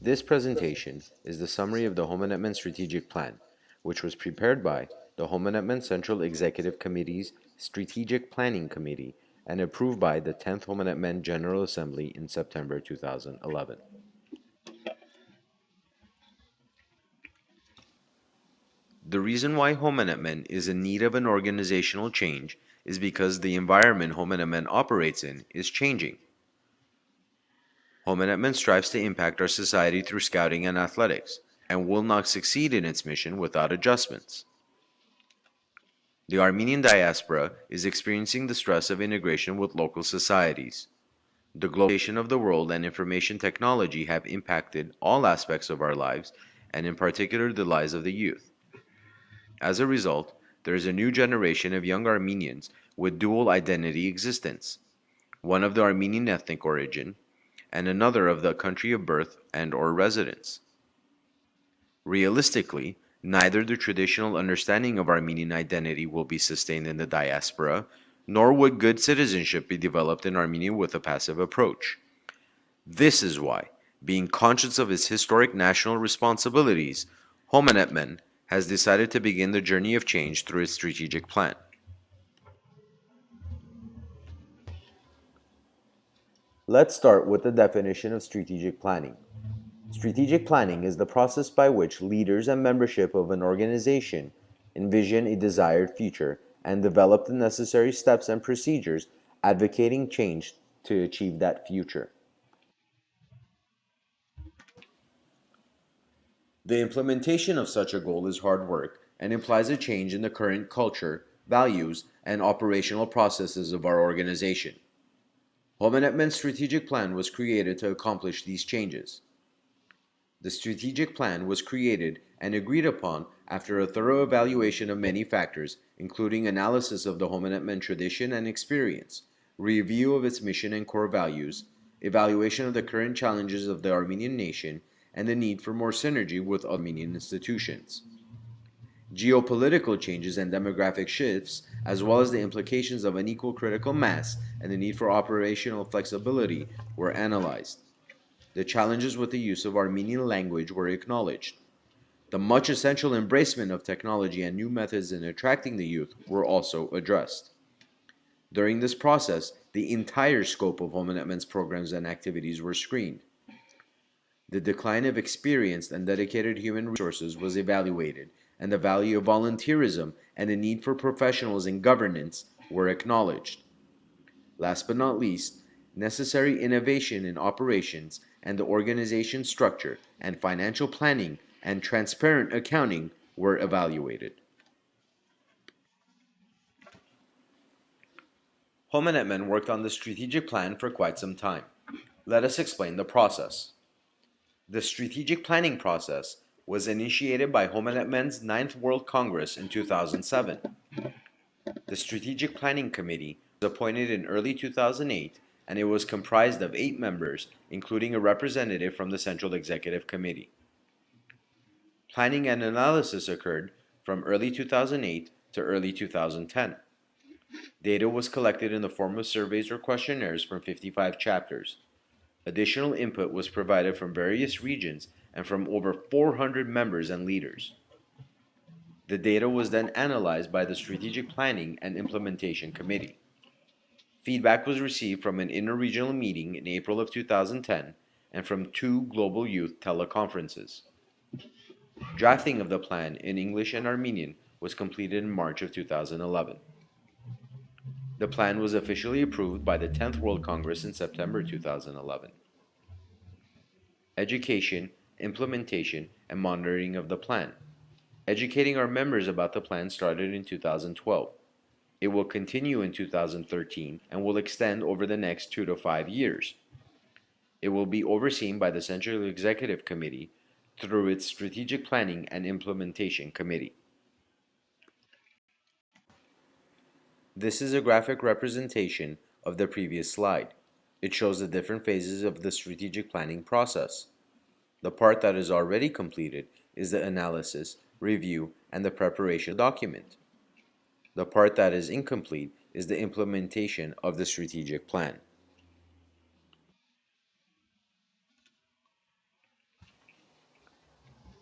This presentation is the summary of the Homenetmen Strategic Plan, which was prepared by the Homenetmen Central Executive Committee's Strategic Planning Committee and approved by the 10th Homenetmen General Assembly in September 2011. The reason why Homenetmen is in need of an organizational change is because the environment Homenetmen operates in is changing. Homenetmen strives to impact our society through scouting and athletics, and will not succeed in its mission without adjustments. The Armenian diaspora is experiencing the stress of integration with local societies. The globalization of the world and information technology have impacted all aspects of our lives, and in particular the lives of the youth. As a result, there is a new generation of young Armenians with dual identity existence, one of the Armenian ethnic origin, and another of the country of birth and/or residence. Realistically, neither the traditional understanding of Armenian identity will be sustained in the diaspora, nor would good citizenship be developed in Armenia with a passive approach. This is why, being conscious of its historic national responsibilities, Homenetmen has decided to begin the journey of change through its strategic plan. Let's start with the definition of strategic planning. Strategic planning is the process by which leaders and membership of an organization envision a desired future and develop the necessary steps and procedures advocating change to achieve that future. The implementation of such a goal is hard work and implies a change in the current culture, values, and operational processes of our organization. Homenetmen's strategic plan was created to accomplish these changes. The strategic plan was created and agreed upon after a thorough evaluation of many factors, including analysis of the Homenetmen tradition and experience, review of its mission and core values, evaluation of the current challenges of the Armenian nation, and the need for more synergy with Armenian institutions. Geopolitical changes and demographic shifts, as well as the implications of unequal critical mass and the need for operational flexibility, were analyzed. The challenges with the use of Armenian language were acknowledged. The much essential embracement of technology and new methods in attracting the youth were also addressed. During this process, the entire scope of Homenetmen's programs and activities were screened. The decline of experienced and dedicated human resources was evaluated, and the value of volunteerism and the need for professionals in governance were acknowledged. Last but not least, necessary innovation in operations and the organization structure and financial planning and transparent accounting were evaluated. Homenetmen worked on the strategic plan for quite some time. Let us explain the process. The strategic planning process was initiated by Homenetmen's 9th World Congress in 2007. The Strategic Planning Committee was appointed in early 2008, and it was comprised of 8 members, including a representative from the Central Executive Committee. Planning and analysis occurred from early 2008 to early 2010. Data was collected in the form of surveys or questionnaires from 55 chapters. Additional input was provided from various regions and from over 400 members and leaders. The data was then analyzed by the Strategic Planning and Implementation Committee. Feedback was received from an interregional meeting in April of 2010 and from 2 global youth teleconferences. Drafting of the plan in English and Armenian was completed in March of 2011. The plan was officially approved by the 10th World Congress in September 2011. Education, implementation, and monitoring of the plan. Educating our members about the plan started in 2012. It will continue in 2013 and will extend over the next 2 to 5 years. It will be overseen by the Central Executive Committee through its Strategic Planning and Implementation Committee. This is a graphic representation of the previous slide. It shows the different phases of the strategic planning process. The part that is already completed is the analysis, review, and the preparation of the document. The part that is incomplete is the implementation of the strategic plan.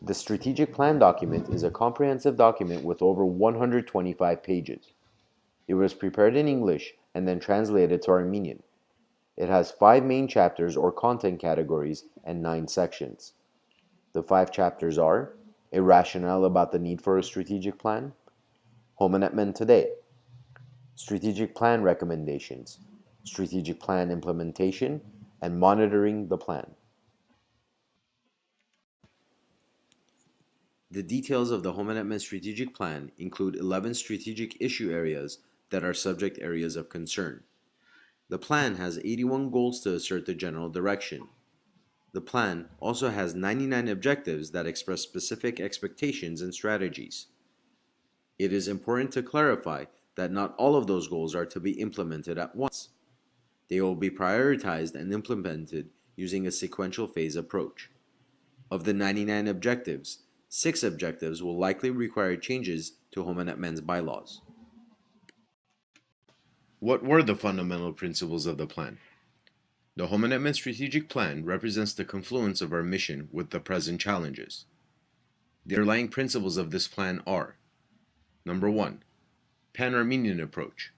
The strategic plan document is a comprehensive document with over 125 pages. It was prepared in English and then translated to Armenian. It has 5 main chapters or content categories and 9 sections. The 5 chapters are a rationale about the need for a strategic plan, Homenetmen today, strategic plan recommendations, strategic plan implementation, and monitoring the plan. The details of the Homenetmen strategic plan include 11 strategic issue areas that are subject areas of concern. The plan has 81 goals to assert the general direction. The plan also has 99 objectives that express specific expectations and strategies. It is important to clarify that not all of those goals are to be implemented at once. They will be prioritized and implemented using a sequential phase approach. Of the 99 objectives, 6 objectives will likely require changes to Homenetmen's bylaws. What were the fundamental principles of the plan? The Homenetmen strategic plan represents the confluence of our mission with the present challenges. The underlying principles of this plan are: Number 1, Pan-Armenian approach,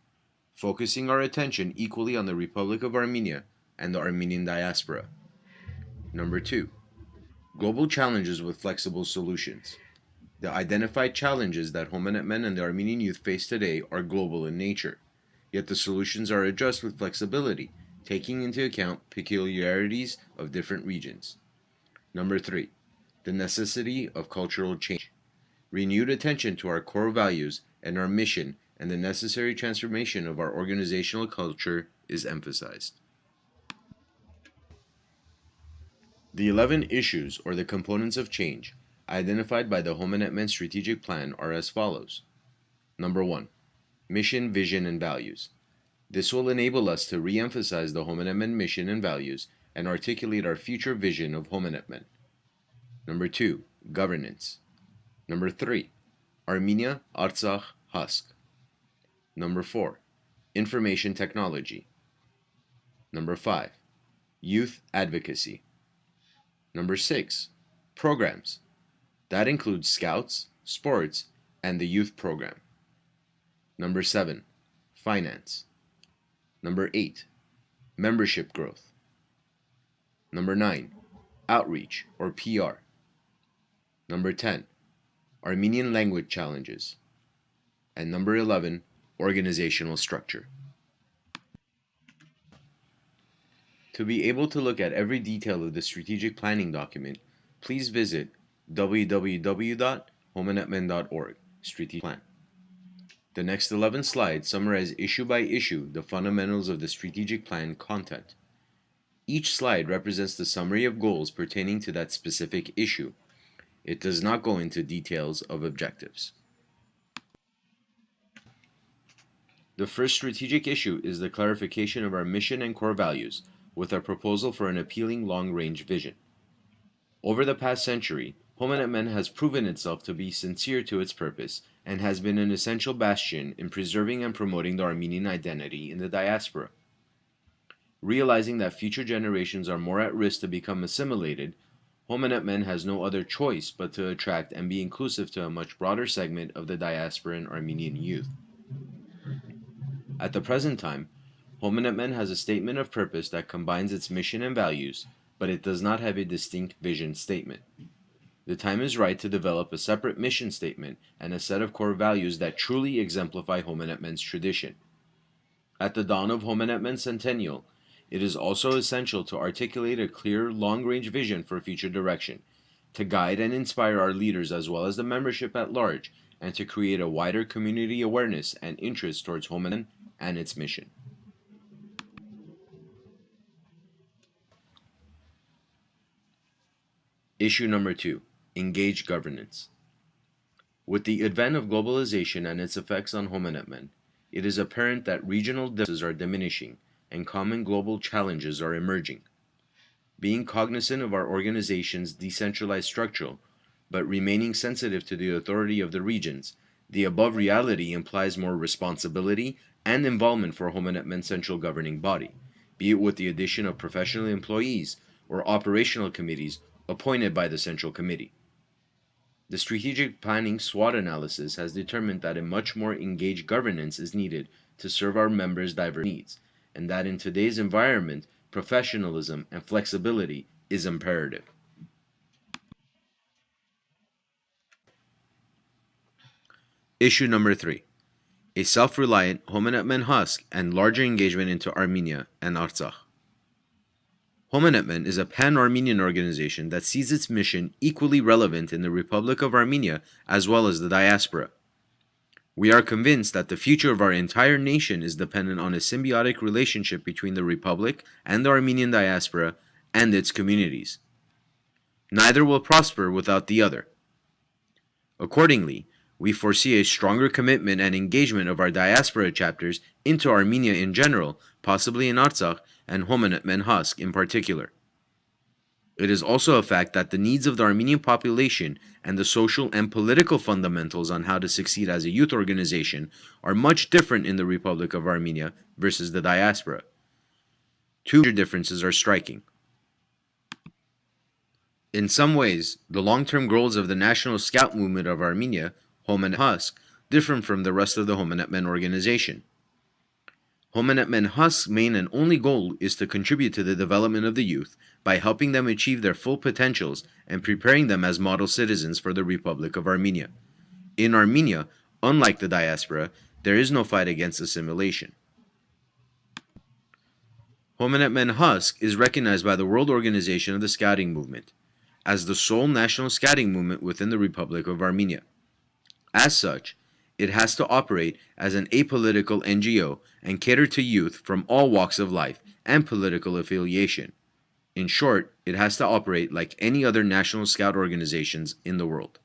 focusing our attention equally on the Republic of Armenia and the Armenian diaspora. Number 2, global challenges with flexible solutions. The identified challenges that Homenetmen and the Armenian youth face today are global in nature, yet the solutions are addressed with flexibility, taking into account peculiarities of different regions. Number 3, the necessity of cultural change. Renewed attention to our core values and our mission and the necessary transformation of our organizational culture is emphasized. The 11 issues or the components of change identified by the Homenetmen strategic plan are as follows. Number 1, mission, vision, and values. This will enable us to re-emphasize the Homenetmen mission and values and articulate our future vision of Homenetmen. Number 2, governance. Number 3, Armenia, Artsakh, Husk. Number 4, information technology. Number 5, youth advocacy. Number 6, programs. That includes scouts, sports, and the youth program. Number 7, finance. Number 8, membership growth. Number 9, outreach or PR. Number 10, Armenian language challenges. And number 11, organizational structure. To be able to look at every detail of the strategic planning document, please visit www.homenetmen.org, Strategic Plan. The next 11 slides summarize issue by issue the fundamentals of the strategic plan content. Each slide represents the summary of goals pertaining to that specific issue. It does not go into details of objectives. The first strategic issue is the clarification of our mission and core values, with a proposal for an appealing long-range vision. Over the past century, Homenetmen has proven itself to be sincere to its purpose and has been an essential bastion in preserving and promoting the Armenian identity in the diaspora. Realizing that future generations are more at risk to become assimilated, Homenetmen has no other choice but to attract and be inclusive to a much broader segment of the diasporan Armenian youth. At the present time, Homenetmen has a statement of purpose that combines its mission and values, but it does not have a distinct vision statement. The time is right to develop a separate mission statement and a set of core values that truly exemplify Homenetmen's tradition. At the dawn of Homenetmen's centennial, it is also essential to articulate a clear, long-range vision for future direction, to guide and inspire our leaders as well as the membership at large, and to create a wider community awareness and interest towards Homenetmen and its mission. Issue number 2, engage governance. With the advent of globalization and its effects on Homenetmen, it is apparent that regional differences are diminishing and common global challenges are emerging. Being cognizant of our organization's decentralized structure, but remaining sensitive to the authority of the regions, the above reality implies more responsibility and involvement for Homenetmen's central governing body, be it with the addition of professional employees or operational committees appointed by the Central Committee. The strategic planning SWOT analysis has determined that a much more engaged governance is needed to serve our members' diverse needs, and that in today's environment, professionalism and flexibility is imperative. Issue number 3: a self-reliant Homenetmen husk and larger engagement into Armenia and Artsakh. Homenetmen is a pan-Armenian organization that sees its mission equally relevant in the Republic of Armenia as well as the diaspora. We are convinced that the future of our entire nation is dependent on a symbiotic relationship between the Republic and the Armenian diaspora and its communities. Neither will prosper without the other. Accordingly, we foresee a stronger commitment and engagement of our diaspora chapters into Armenia in general, possibly in Artsakh, and Homenetmen husk in particular. It is also a fact that the needs of the Armenian population and the social and political fundamentals on how to succeed as a youth organization are much different in the Republic of Armenia versus the diaspora. Two major differences are striking. In some ways, the long-term goals of the National Scout Movement of Armenia, Homenetmen husk, differ from the rest of the Homenetmen organization. Homenetmen husk's main and only goal is to contribute to the development of the youth by helping them achieve their full potentials and preparing them as model citizens for the Republic of Armenia. In Armenia, unlike the diaspora, there is no fight against assimilation. Homenetmen husk is recognized by the World Organization of the Scouting Movement as the sole national scouting movement within the Republic of Armenia. As such, it has to operate as an apolitical NGO and cater to youth from all walks of life and political affiliation. In short, it has to operate like any other national scout organizations in the world.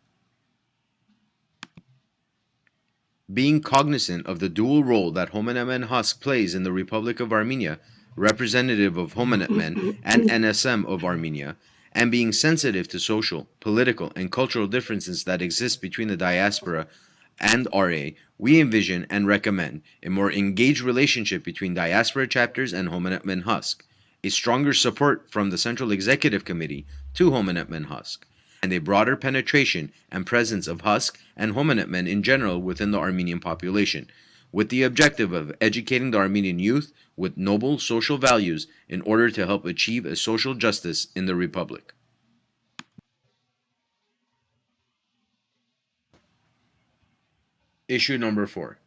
Being cognizant of the dual role that Homenetmen husk plays in the Republic of Armenia, representative of Homenetmen and NSM of Armenia, and being sensitive to social, political, and cultural differences that exist between the diaspora and RA, we envision and recommend a more engaged relationship between diaspora chapters and Homenetmen husk, a stronger support from the Central Executive Committee to Homenetmen husk, and a broader penetration and presence of husk and Homenetmen in general within the Armenian population, with the objective of educating the Armenian youth with noble social values in order to help achieve a social justice in the Republic. Issue number 4: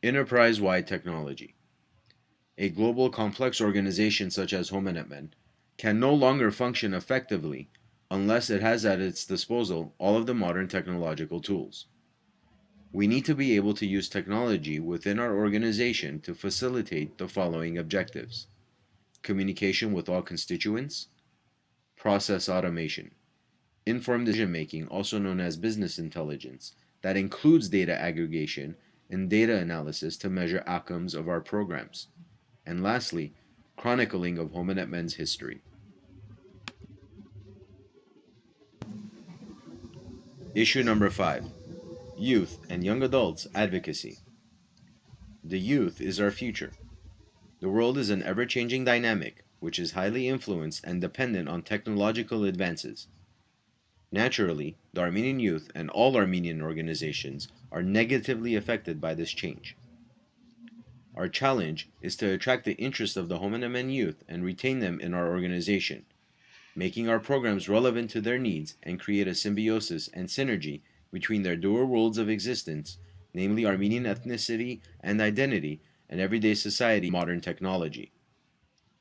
enterprise-wide technology. A global complex organization such as Homenetmen can no longer function effectively unless it has at its disposal all of the modern technological tools. We need to be able to use technology within our organization to facilitate the following objectives: communication with all constituents, process automation, informed decision-making, also known as business intelligence, that includes data aggregation and data analysis to measure outcomes of our programs, and lastly, chronicling of Homenetmen's history. Issue number 5: youth and young adults advocacy. The youth is our future. The world is an ever-changing dynamic, which is highly influenced and dependent on technological advances. Naturally, the Armenian youth and all Armenian organizations are negatively affected by this change. Our challenge is to attract the interest of the Homenetmen youth and retain them in our organization, making our programs relevant to their needs and create a symbiosis and synergy between their dual worlds of existence, namely Armenian ethnicity and identity, and everyday society and modern technology.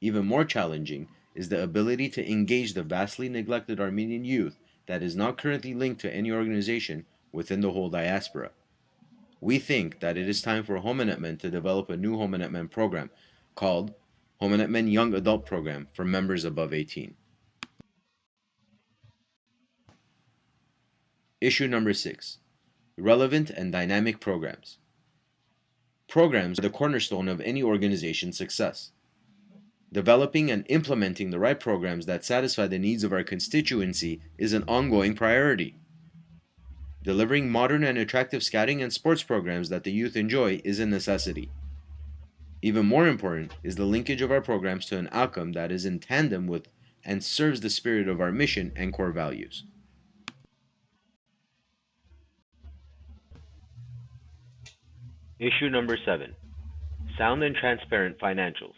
Even more challenging is the ability to engage the vastly neglected Armenian youth that is not currently linked to any organization within the whole diaspora. We think that it is time for Homenetmen to develop a new Homenetmen program called Homenetmen Young Adult Program for members above 18. Issue number 6: relevant and dynamic programs. Programs are the cornerstone of any organization's success. Developing and implementing the right programs that satisfy the needs of our constituency is an ongoing priority. Delivering modern and attractive scouting and sports programs that the youth enjoy is a necessity. Even more important is the linkage of our programs to an outcome that is in tandem with and serves the spirit of our mission and core values. Issue number 7. Sound and transparent financials.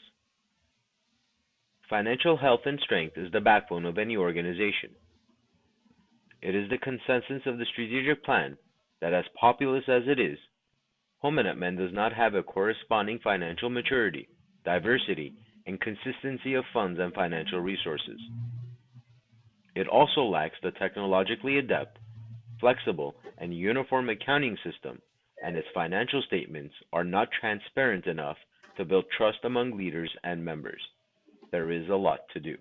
Financial health and strength is the backbone of any organization. It is the consensus of the strategic plan that, as populous as it is, Homenetmen does not have a corresponding financial maturity, diversity, and consistency of funds and financial resources. It also lacks the technologically adept, flexible, and uniform accounting system, and its financial statements are not transparent enough to build trust among leaders and members. There is a lot to do.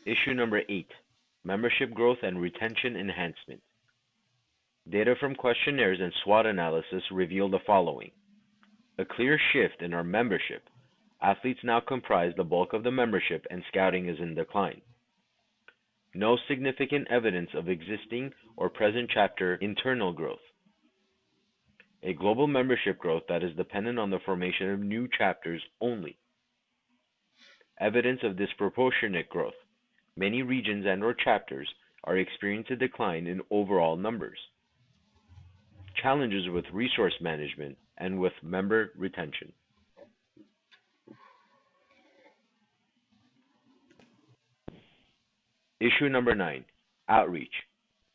Issue number 8. Membership growth and retention enhancement. Data from questionnaires and SWOT analysis reveal the following. A clear shift in our membership. Athletes now comprise the bulk of the membership and scouting is in decline. No significant evidence of existing or present chapter internal growth. A global membership growth that is dependent on the formation of new chapters only. Evidence of disproportionate growth. Many regions and/or chapters are experiencing a decline in overall numbers. Challenges with resource management and with member retention. Issue number 9. Outreach.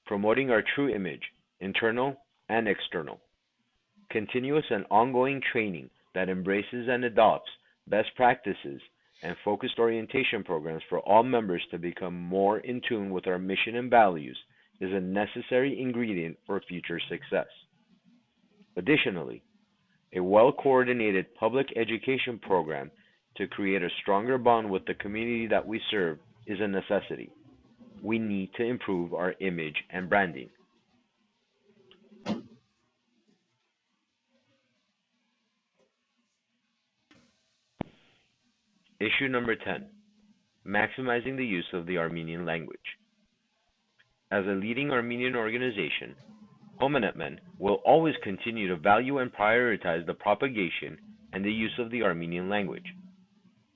Promoting our true image, internal and external. Continuous and ongoing training that embraces and adopts best practices and focused orientation programs for all members to become more in tune with our mission and values is a necessary ingredient for future success. Additionally, a well-coordinated public education program to create a stronger bond with the community that we serve is a necessity. We need to improve our image and branding. Issue number 10. Maximizing the use of the Armenian language. As a leading Armenian organization, Homenetmen will always continue to value and prioritize the propagation and the use of the Armenian language.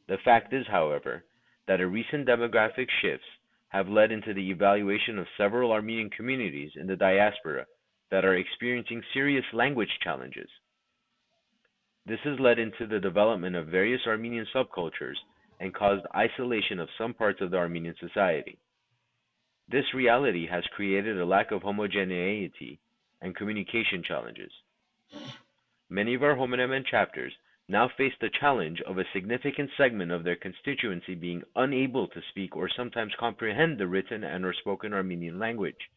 The fact is, however, that recent demographic shifts have led into the evaluation of several Armenian communities in the diaspora that are experiencing serious language challenges. This has led into the development of various Armenian subcultures and caused isolation of some parts of the Armenian society. This reality has created a lack of homogeneity and communication challenges. Many of our Homenetmen chapters now face the challenge of a significant segment of their constituency being unable to speak or sometimes comprehend the written and/or spoken Armenian language.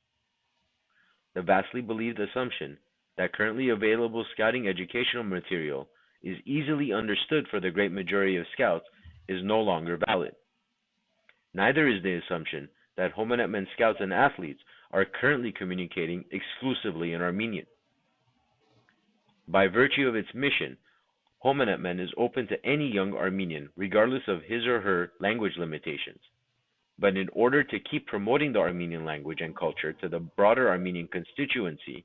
The vastly believed assumption that currently available scouting educational material is easily understood for the great majority of scouts is no longer valid. Neither is the assumption that Homenetmen scouts and athletes are currently communicating exclusively in Armenian. By virtue of its mission, Homenetmen is open to any young Armenian, regardless of his or her language limitations. But in order to keep promoting the Armenian language and culture to the broader Armenian constituency,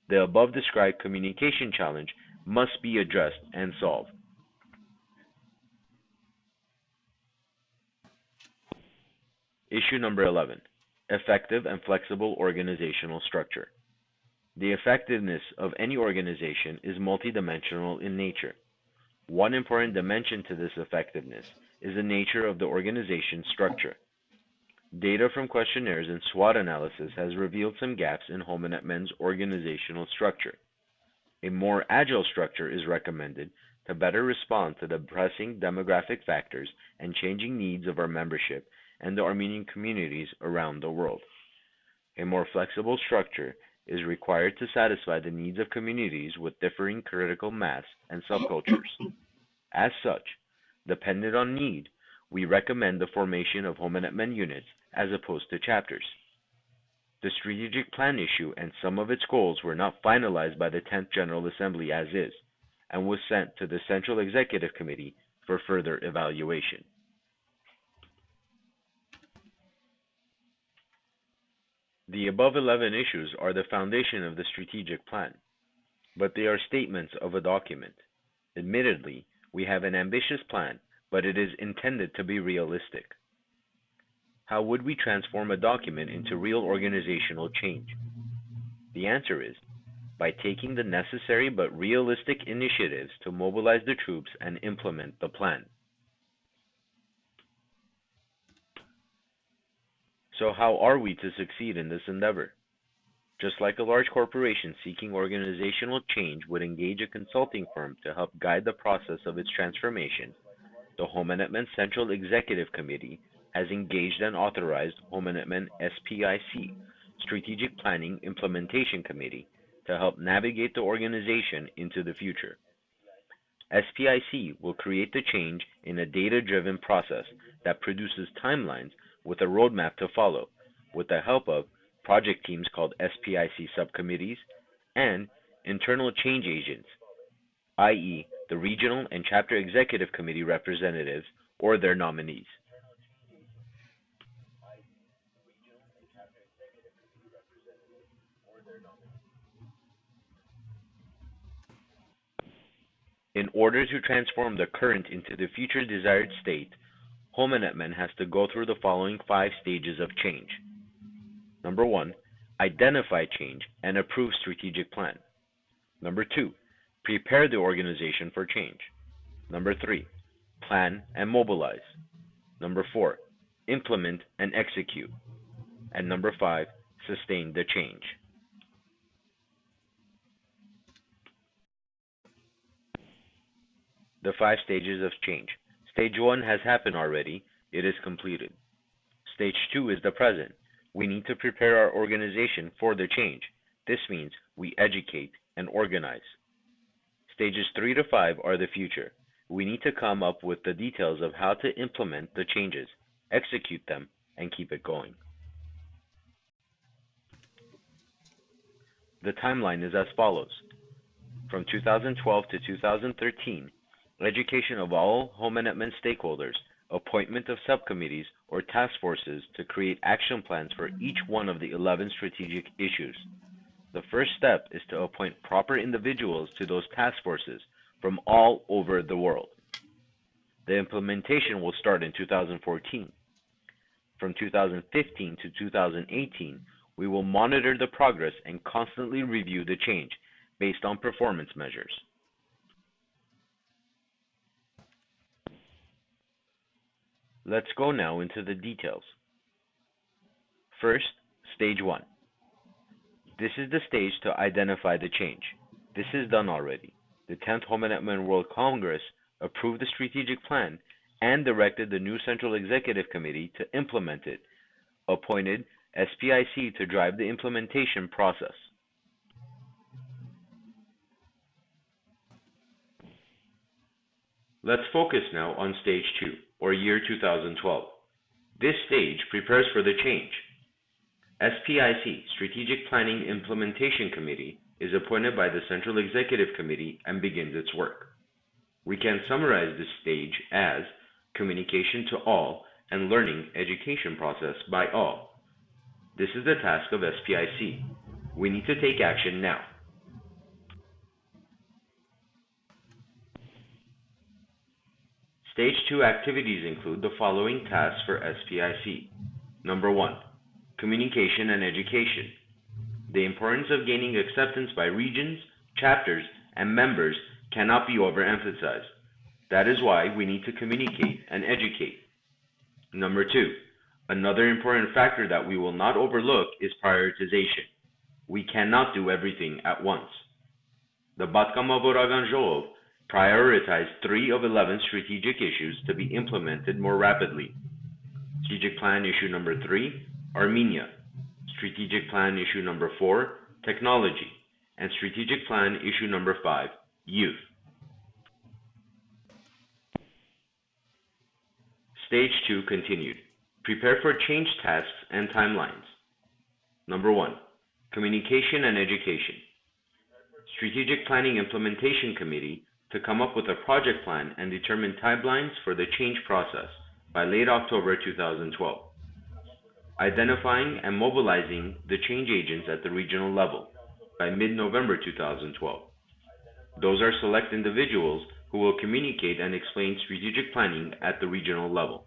the above-described communication challenge must be addressed and solved. Issue number 11. Effective and flexible organizational structure. The effectiveness of any organization is multidimensional in nature. One important dimension to this effectiveness is the nature of the organization's structure. Data from questionnaires and SWOT analysis has revealed some gaps in Homenetmen's organizational structure. A more agile structure is recommended to better respond to the pressing demographic factors and changing needs of our membership and the Armenian communities around the world. A more flexible structure is required to satisfy the needs of communities with differing critical mass and subcultures. As such, dependent on need, we recommend the formation of Homenetmen units as opposed to chapters. The strategic plan issue and some of its goals were not finalized by the 10th General Assembly as is, and was sent to the Central Executive Committee for further evaluation. The above 11 issues are the foundation of the strategic plan, but they are statements of a document. Admittedly, we have an ambitious plan, but it is intended to be realistic. How would we transform a document into real organizational change? The answer is by taking the necessary but realistic initiatives to mobilize the troops and implement the plan. So how are we to succeed in this endeavor? Just like a large corporation seeking organizational change would engage a consulting firm to help guide the process of its transformation, the Homenetmen Central Executive Committee has engaged and authorized Homenetmen SPIC, Strategic Planning Implementation Committee, to help navigate the organization into the future. SPIC will create the change in a data-driven process that produces timelines with a roadmap to follow, with the help of project teams called SPIC subcommittees and internal change agents, i.e., the regional and chapter executive committee representatives or their nominees. In order to transform the current into the future desired state, Homenetmen has to go through the following 5 stages of change. Number 1, identify change and approve strategic plan. Number 2, prepare the organization for change. Number 3, plan and mobilize. Number 4, implement and execute. And number 5, sustain the change. The 5 stages of change. Stage 1 has happened already. It is completed. Stage 2 is the present. We need to prepare our organization for the change. This means we educate and organize. Stages 3 to 5 are the future. We need to come up with the details of how to implement the changes, execute them, and keep it going. The timeline is as follows. From 2012 to 2013, education of all Homenetmen stakeholders, appointment of subcommittees or task forces to create action plans for each one of the 11 strategic issues. The first step is to appoint proper individuals to those task forces from all over the world. The implementation will start in 2014. From 2015 to 2018, we will monitor the progress and constantly review the change based on performance measures. Let's go now into the details. First, stage 1. This is the stage to identify the change. This is done already. The 10th Homenetmen World Congress approved the strategic plan and directed the new Central Executive Committee to implement it, appointed SPIC to drive the implementation process. Let's focus now on stage 2, or year 2012. This stage prepares for the change. SPIC, Strategic Planning Implementation Committee, is appointed by the Central Executive Committee and begins its work. We can summarize this stage as communication to all and learning education process by all. This is the task of SPIC. We need to take action now. Stage 2 activities include the following tasks for SPIC. Number 1, communication and education. The importance of gaining acceptance by regions, chapters, and members cannot be overemphasized. That is why we need to communicate and educate. Number 2, another important factor that we will not overlook is prioritization. We cannot do everything at once. The Batkama Boraganjov prioritized 3 of 11 strategic issues to be implemented more rapidly. Strategic Plan Issue Number 3, Armenia. Strategic Plan Issue Number 4, Technology. And Strategic Plan Issue Number 5, Youth. Stage 2 continued. Prepare for change tasks and timelines. Number 1, communication and education. Strategic Planning Implementation Committee to come up with a project plan and determine timelines for the change process by late October 2012. Identifying and mobilizing the change agents at the regional level by mid-November 2012. Those are select individuals who will communicate and explain strategic planning at the regional level.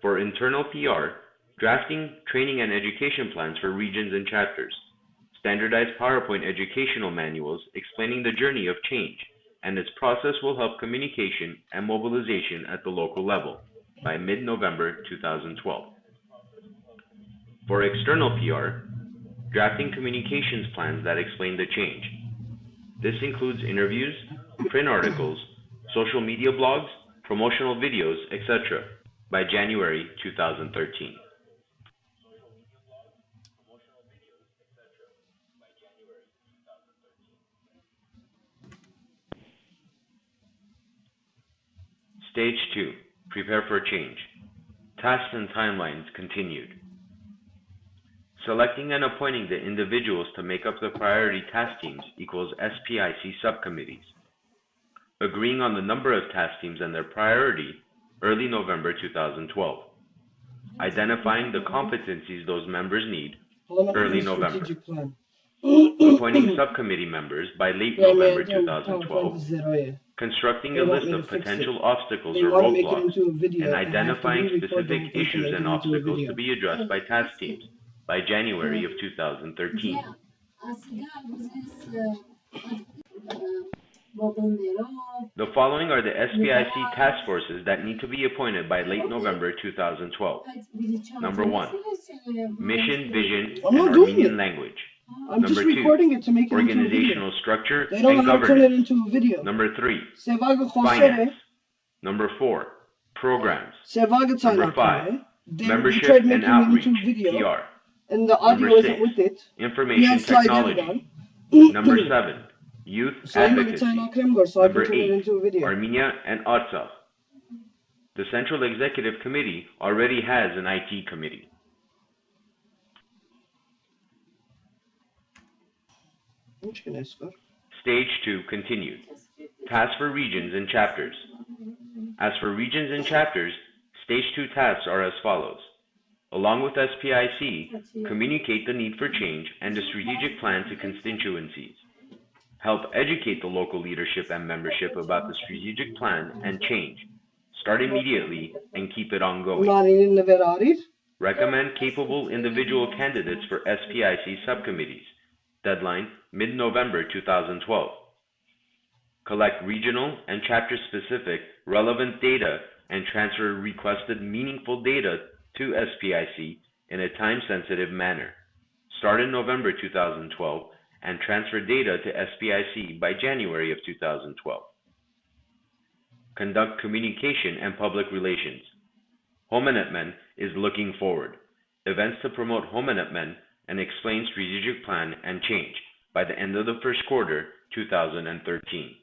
For internal PR, drafting training and education plans for regions and chapters, standardized PowerPoint educational manuals explaining the journey of change and its process will help communication and mobilization at the local level by mid-November 2012. For external PR, drafting communications plans that explain the change. This includes interviews, print articles, social media blogs, promotional videos, etc. by January 2013. Stage 2. Prepare for change. Tasks and timelines continued. Selecting and appointing the individuals to make up the priority task teams equals SPIC subcommittees. Agreeing on the number of task teams and their priority, early November 2012. Identifying the competencies those members need, early November. Appointing subcommittee members by late November 2012. Constructing a list of potential obstacles or roadblocks and identifying specific issues and obstacles to be addressed by task teams by January of 2013. The following are the SPIC task forces that need to be appointed by late November 2012. Number 1. Mission, Vision, and Armenian Language. I'm just Number 2. recording it to make it Organizational into a video. structure They don't and know how to turn it governance. into a video. Number 3. Sevagă Finance. Khosere, Number 4. Programs. Sevagă Number 5. Tsainakale. They Membership tried and making it outreach, into a video, PR. and the audio Number isn't 6. with it. We Information had slide technology. evidence. Number 7. Youth Sevagă advocacy. Tsainakale, so I can Number turn it 8. into a video. Armenia and Artsakh. The Central Executive Committee already has an IT committee. Stage 2 continued. Tasks for regions and chapters. As for regions and chapters, Stage 2 tasks are as follows. Along with SPIC, communicate the need for change and the strategic plan to constituencies. Help educate the local leadership and membership about the strategic plan and change. Start immediately and keep it ongoing. Recommend capable individual candidates for SPIC subcommittees. Deadline, mid-November 2012. Collect regional and chapter-specific relevant data and transfer requested meaningful data to SPIC in a time-sensitive manner. Start in November 2012 and transfer data to SPIC by January of 2012. Conduct communication and public relations. Homenetmen is looking forward. Events to promote Homenetmen and explain strategic plan and change by the end of the first quarter 2013.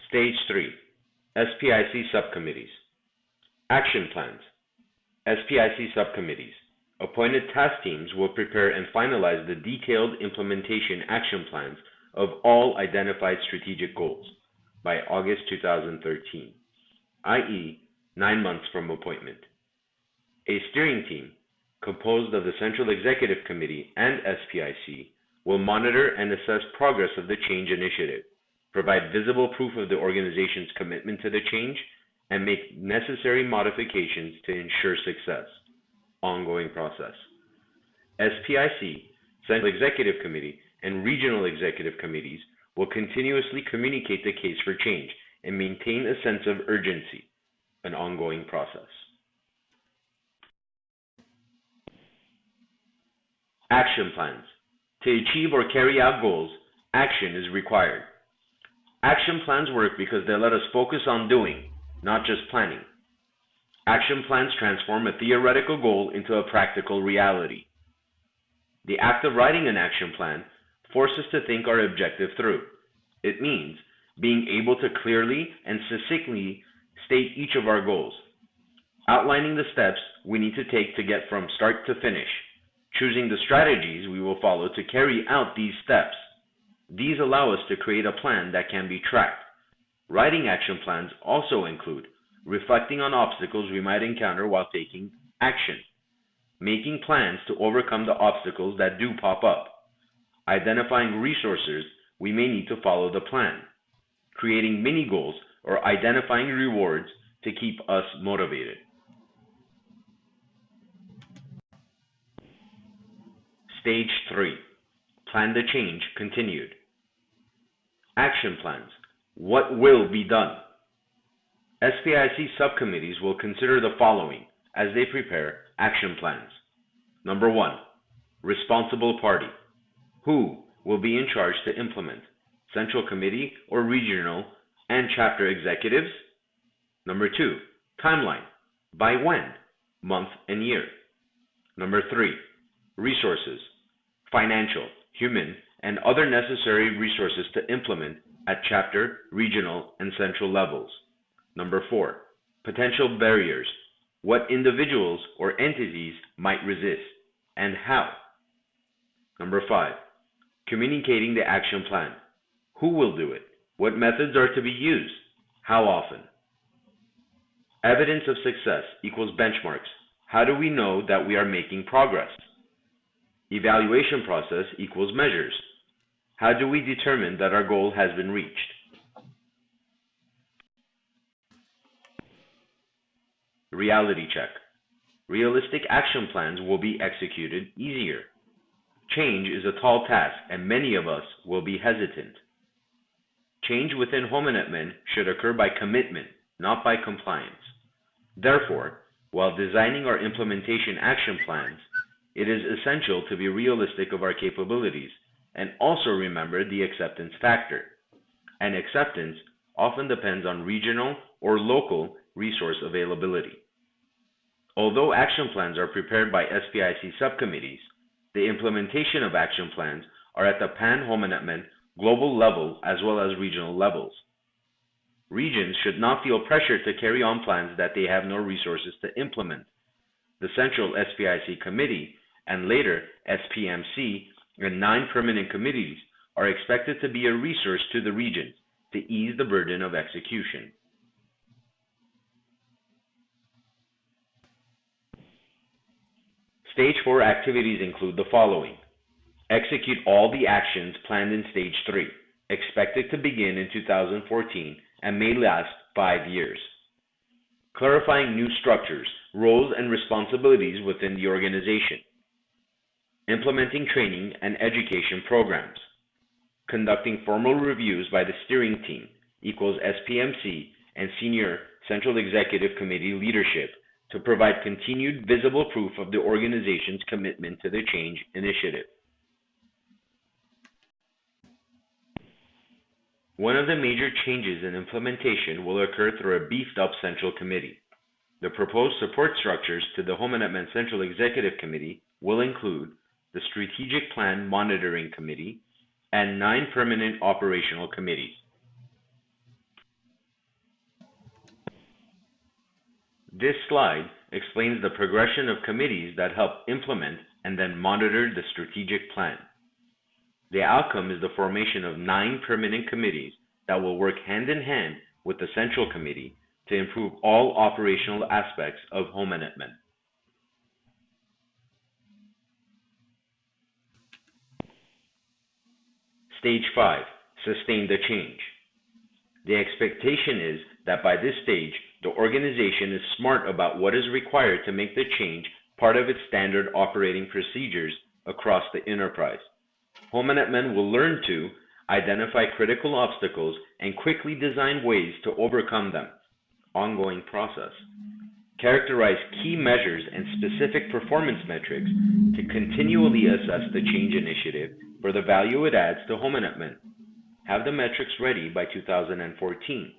Stage 3. SPIC subcommittees. Action plans. SPIC subcommittees. Appointed task teams will prepare and finalize the detailed implementation action plans of all identified strategic goals by August 2013, i.e., 9 months from appointment. A steering team, composed of the Central Executive Committee and SPIC, will monitor and assess progress of the change initiative, provide visible proof of the organization's commitment to the change, and make necessary modifications to ensure success. Ongoing process. SPIC, Central Executive Committee, and Regional Executive Committees will continuously communicate the case for change and maintain a sense of urgency, an ongoing process. Action plans. To achieve or carry out goals, action is required. Action plans work because they let us focus on doing, not just planning. Action plans transform a theoretical goal into a practical reality. The act of writing an action plan forces us to think our objective through. It means being able to clearly and succinctly state each of our goals, outlining the steps we need to take to get from start to finish, choosing the strategies we will follow to carry out these steps. These allow us to create a plan that can be tracked. Writing action plans also include reflecting on obstacles we might encounter while taking action, making plans to overcome the obstacles that do pop up, identifying resources we may need to follow the plan, creating mini goals or identifying rewards to keep us motivated. Stage 3. Plan the change continued. Action plans. What will be done? SPIC subcommittees will consider the following as they prepare action plans. Number 1. Responsible party. Who will be in charge to implement? Central committee or regional and chapter executives? Number 2. Timeline. By when? Month and year. Number 3. Resources. Financial, human, and other necessary resources to implement at chapter, regional, and central levels. Number 4. Potential barriers. What individuals or entities might resist, and how. Number 5. Communicating the action plan. Who will do it? What methods are to be used? How often? Evidence of success equals benchmarks. How do we know that we are making progress? Evaluation process equals measures. How do we determine that our goal has been reached? Reality check. Realistic action plans will be executed easier. Change is a tall task and many of us will be hesitant. Change within Homenetmen should occur by commitment, not by compliance. Therefore, while designing our implementation action plans, it is essential to be realistic of our capabilities and also remember the acceptance factor. And acceptance often depends on regional or local resource availability. Although action plans are prepared by SPIC subcommittees, the implementation of action plans are at the pan-Homenetmen global level as well as regional levels. Regions should not feel pressure to carry on plans that they have no resources to implement. The Central SPIC Committee and later SPMC and 9 permanent committees are expected to be a resource to the regions to ease the burden of execution. Stage 4 activities include the following. Execute all the actions planned in Stage 3, expected to begin in 2014 and may last 5 years. Clarifying new structures, roles, and responsibilities within the organization. Implementing training and education programs. Conducting formal reviews by the steering team equals SPMC and senior Central Executive Committee leadership to provide continued visible proof of the organization's commitment to the change initiative. One of the major changes in implementation will occur through a beefed-up Central Committee. The proposed support structures to the Homenetmen Central Executive Committee will include the Strategic Plan Monitoring Committee and 9 permanent operational committees. This slide explains the progression of committees that help implement and then monitor the strategic plan. The outcome is the formation of 9 permanent committees that will work hand in hand with the Central Committee to improve all operational aspects of Homenetmen. Stage 5. Sustain the change. The expectation is that by this stage, the organization is smart about what is required to make the change part of its standard operating procedures across the enterprise. Homenetmen will learn to identify critical obstacles and quickly design ways to overcome them. Ongoing process. Characterize key measures and specific performance metrics to continually assess the change initiative for the value it adds to Homenetmen. Have the metrics ready by 2014.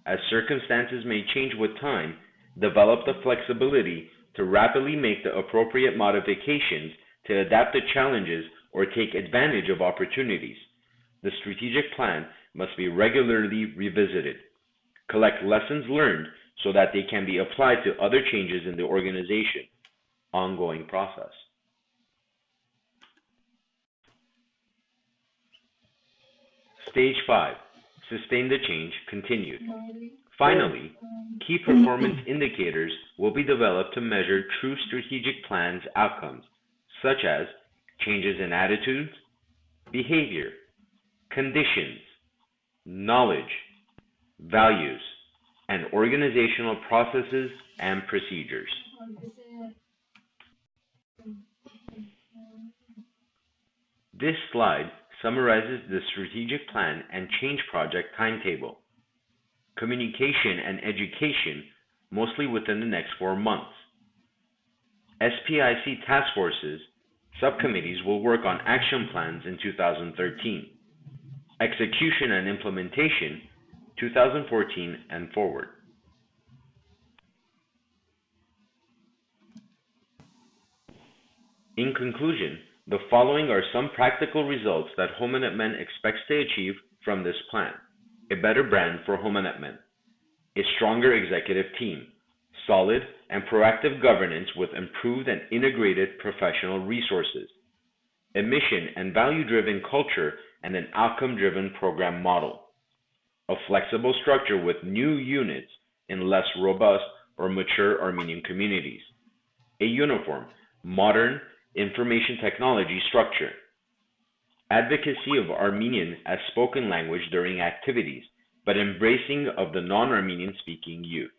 As circumstances may change with time, develop the flexibility to rapidly make the appropriate modifications to adapt to challenges or take advantage of opportunities. The strategic plan must be regularly revisited. Collect lessons learned so that they can be applied to other changes in the organization. Ongoing process. Stage 5. Sustain the change continued. Finally, key performance indicators will be developed to measure true strategic plan's outcomes, such as changes in attitudes, behavior, conditions, knowledge, values, and organizational processes and procedures. This slide summarizes the strategic plan and change project timetable. Communication and education mostly within the next 4 months. SPIC task forces, subcommittees will work on action plans in 2013. Execution and implementation, 2014 and forward. In conclusion, the following are some practical results that Homenetmen expects to achieve from this plan. A better brand for Homenetmen, a stronger executive team, solid and proactive governance with improved and integrated professional resources, a mission and value-driven culture and an outcome-driven program model, a flexible structure with new units in less robust or mature Armenian communities, a uniform, modern information technology structure, advocacy of Armenian as spoken language during activities, but embracing of the non-Armenian speaking youth,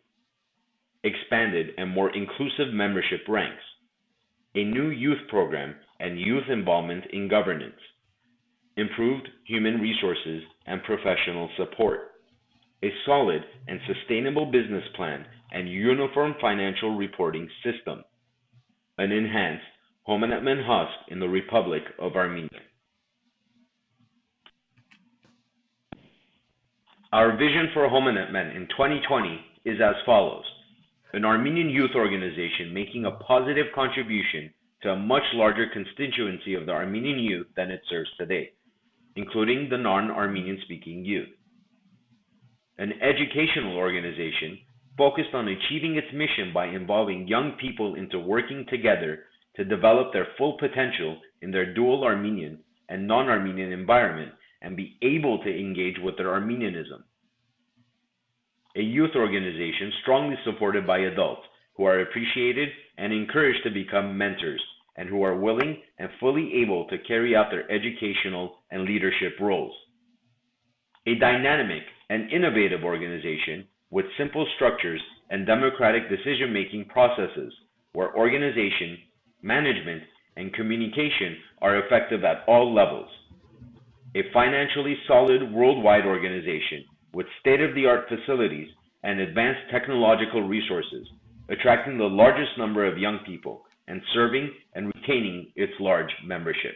expanded and more inclusive membership ranks, a new youth program and youth involvement in governance, improved human resources and professional support, a solid and sustainable business plan and uniform financial reporting system, an enhanced Homenetmen husk in the Republic of Armenia. Our vision for Homenetmen in 2020 is as follows: an Armenian youth organization making a positive contribution to a much larger constituency of the Armenian youth than it serves today, including the non-Armenian speaking youth. An educational organization focused on achieving its mission by involving young people into working together to develop their full potential in their dual Armenian and non-Armenian environment and be able to engage with their Armenianism. A youth organization strongly supported by adults who are appreciated and encouraged to become mentors and who are willing and fully able to carry out their educational and leadership roles. A dynamic and innovative organization with simple structures and democratic decision-making processes where organization, management, and communication are effective at all levels. A financially solid worldwide organization with state-of-the-art facilities and advanced technological resources, attracting the largest number of young people and serving and retaining its large membership.